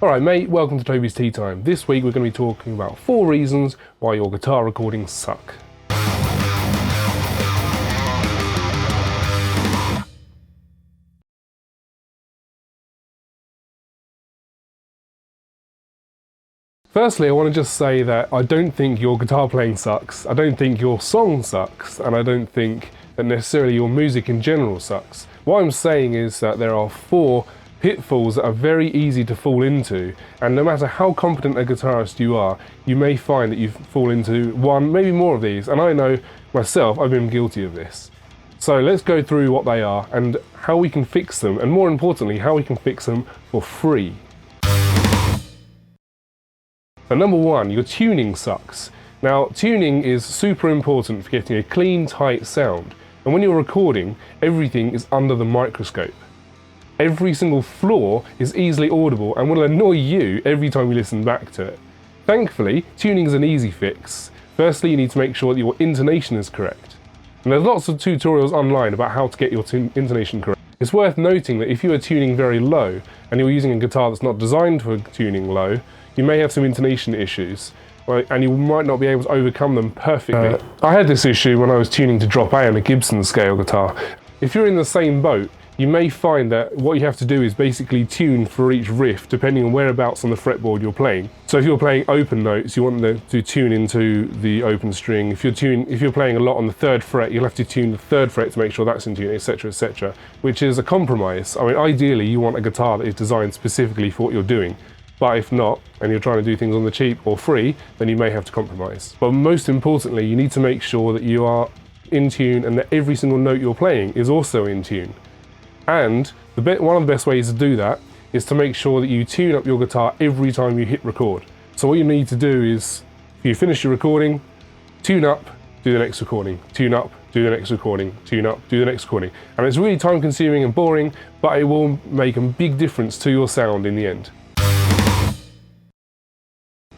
Alright mate, welcome to Toby's Tea Time. This week we're going to be talking about 4 reasons why your guitar recordings suck. Firstly, I want to just say that I don't think your guitar playing sucks, I don't think your song sucks, and I don't think that necessarily your music in general sucks. What I'm saying is that there are 4 pitfalls that are very easy to fall into, and no matter how competent a guitarist you are, you may find that you fall into one, maybe more of these, and I know myself, I've been guilty of this. So let's go through what they are and how we can fix them, and more importantly, how we can fix them for free. So number 1, your tuning sucks. Now, tuning is super important for getting a clean, tight sound, and when you're recording, everything is under the microscope. Every single flaw is easily audible and will annoy you every time you listen back to it. Thankfully, tuning is an easy fix. Firstly, you need to make sure that your intonation is correct. And there's lots of tutorials online about how to get your intonation correct. It's worth noting that if you are tuning very low and you're using a guitar that's not designed for tuning low, you may have some intonation issues, and you might not be able to overcome them perfectly. I had this issue when I was tuning to drop A on a Gibson scale guitar. If you're in the same boat, you may find that what you have to do is basically tune for each riff depending on whereabouts on the fretboard you're playing. So if you're playing open notes, you want to tune into the open string. If you're playing a lot on the 3rd fret, you'll have to tune the 3rd fret to make sure that's in tune, etc, etc, which is a compromise. I mean, ideally you want a guitar that is designed specifically for what you're doing. But if not, and you're trying to do things on the cheap or free, then you may have to compromise. But most importantly, you need to make sure that you are in tune and that every single note you're playing is also in tune. And one of the best ways to do that is to make sure that you tune up your guitar every time you hit record. So what you need to do is, if you finish your recording, tune up, do the next recording, tune up, do the next recording, tune up, do the next recording. And it's really time consuming and boring, but it will make a big difference to your sound in the end.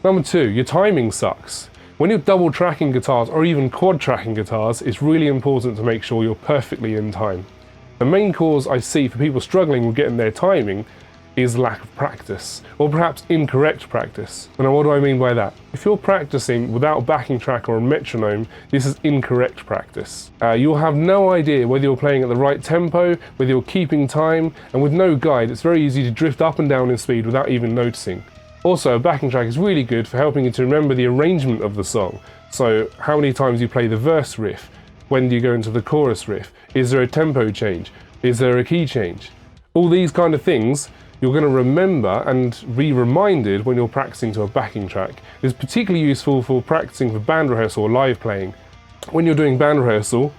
Number 2, your timing sucks. When you're double tracking guitars or even quad tracking guitars, it's really important to make sure you're perfectly in time. The main cause I see for people struggling with getting their timing is lack of practice, or perhaps incorrect practice. Now, what do I mean by that? If you're practicing without a backing track or a metronome, this is incorrect practice. You'll have no idea whether you're playing at the right tempo, whether you're keeping time, and with no guide, it's very easy to drift up and down in speed without even noticing. Also, a backing track is really good for helping you to remember the arrangement of the song. So, how many times you play the verse riff? When do you go into the chorus riff? Is there a tempo change? Is there a key change? All these kind of things you're going to remember and be reminded when you're practicing to a backing track. It's particularly useful for practicing for band rehearsal or live playing. When you're doing band rehearsal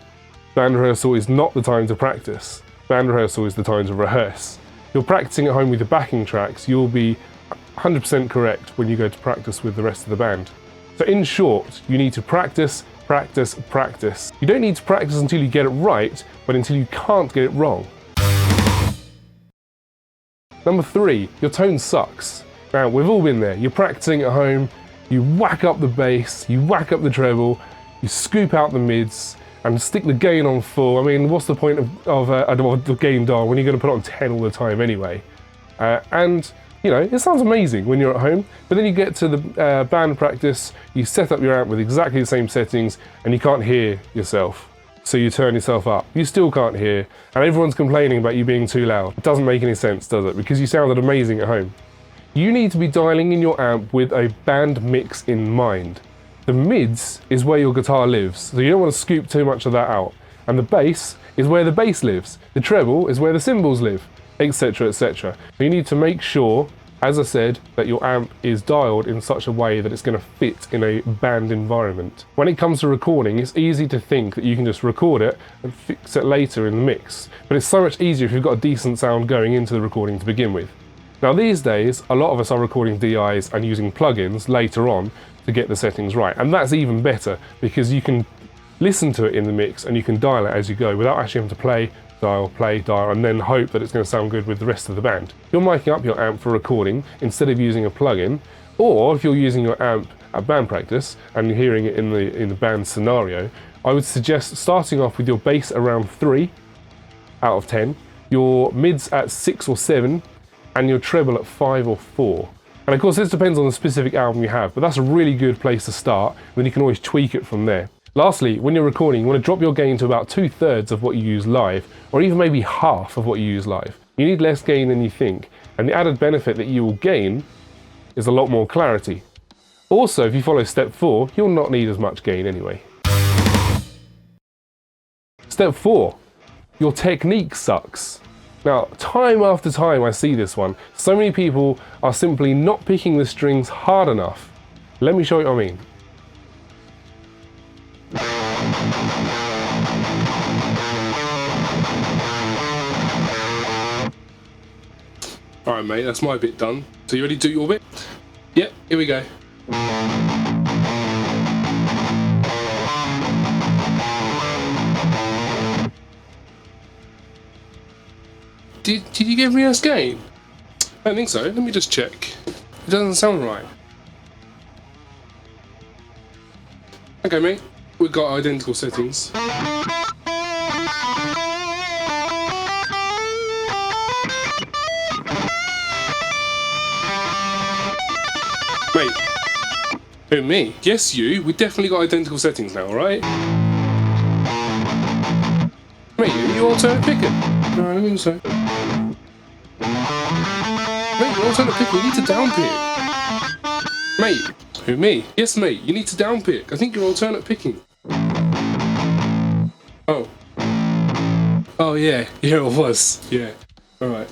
is not the time to practice. Band rehearsal is the time to rehearse. If you're practicing at home with the backing tracks, you'll be 100% correct when you go to practice with the rest of the band. So in short, you need to practice, practice, practice. You don't need to practice until you get it right, but until you can't get it wrong. Number 3, your tone sucks. Now, we've all been there. You're practicing at home, you whack up the bass, you whack up the treble, you scoop out the mids, and stick the gain on full. I mean, what's the point of the gain dial when you're going to put it on 10 all the time anyway? And you know, it sounds amazing when you're at home, but then you get to the band practice, you set up your amp with exactly the same settings, and you can't hear yourself. So you turn yourself up. You still can't hear, and everyone's complaining about you being too loud. It doesn't make any sense, does it? Because you sounded amazing at home. You need to be dialing in your amp with a band mix in mind. The mids is where your guitar lives, so you don't want to scoop too much of that out. And the bass is where the bass lives. The treble is where the cymbals live, etc, etc. So you need to make sure, as I said, that your amp is dialed in such a way that it's going to fit in a band environment. When it comes to recording, it's easy to think that you can just record it and fix it later in the mix, but it's so much easier if you've got a decent sound going into the recording to begin with. Now these days, a lot of us are recording DIs and using plugins later on to get the settings right, and that's even better because you can listen to it in the mix and you can dial it as you go without actually having to play, dial, and then hope that it's going to sound good with the rest of the band. You're miking up your amp for recording instead of using a plugin, or if you're using your amp at band practice and you're hearing it in the band scenario, I would suggest starting off with your bass around 3 out of 10, your mids at 6 or 7, and your treble at 5 or 4. And of course this depends on the specific album you have, but that's a really good place to start, then you can always tweak it from there. Lastly, when you're recording, you want to drop your gain to about 2/3 of what you use live, or even maybe half of what you use live. You need less gain than you think, and the added benefit that you will gain is a lot more clarity. Also, if you follow step 4, you'll not need as much gain anyway. Step 4, your technique sucks. Now, time after time I see this one. So many people are simply not picking the strings hard enough. Let me show you what I mean. Alright mate, that's my bit done. So you ready to do your bit? Yep, here we go. Did you give me a gain? I don't think so. Let me just check. It doesn't sound right. Okay mate, we've got identical settings. Mate, who, me? Yes, you. We definitely got identical settings now, alright? Mate, are you alternate picking? No, I don't think so. Mate, you're alternate picking. You need to down pick. Mate, who, me? Yes, mate, you need to down pick. I think you're alternate picking. Oh. Oh, yeah. Yeah, it was. Yeah. Alright.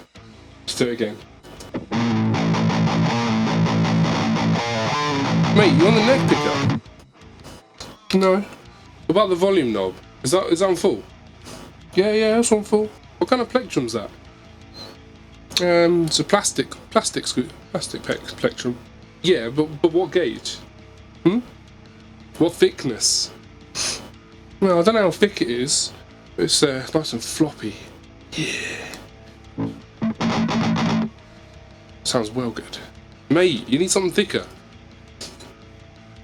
Let's do it again. Mate, you on the neck picker? No. What about the volume knob? Is that on full? Yeah, that's on full. What kind of plectrum's that? It's a plastic plectrum. Yeah, but what gauge? What thickness? Well, I don't know how thick it is. But it's nice and floppy. Yeah. Sounds well good. Mate, you need something thicker.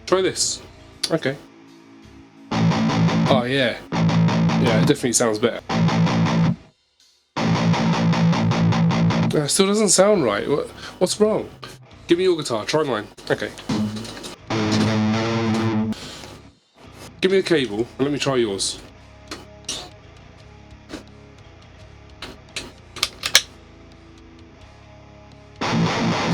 Try this. Okay. Oh yeah. Yeah, it definitely sounds better. It still doesn't sound right. What's wrong? Give me your guitar, try mine. Okay. Give me the cable and let me try yours.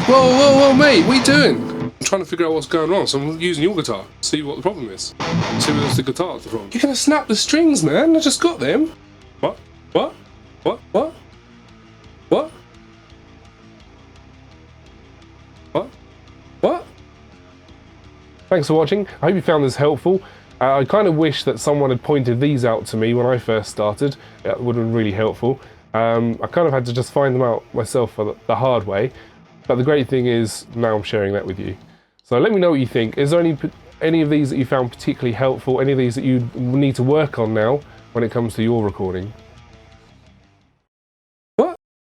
Whoa, mate, what are you doing? I'm trying to figure out what's going on, so I'm using your guitar. See what the problem is. See whether it's the guitar that's the problem. You're gonna snap the strings, man. I just got them. What? Thanks for watching. I hope you found this helpful. I kind of wish that someone had pointed these out to me when I first started. It would have been really helpful. I kind of had to just find them out myself for the hard way. But the great thing is, now I'm sharing that with you. So let me know what you think. Is there any of these that you found particularly helpful? Any of these that you need to work on now when it comes to your recording?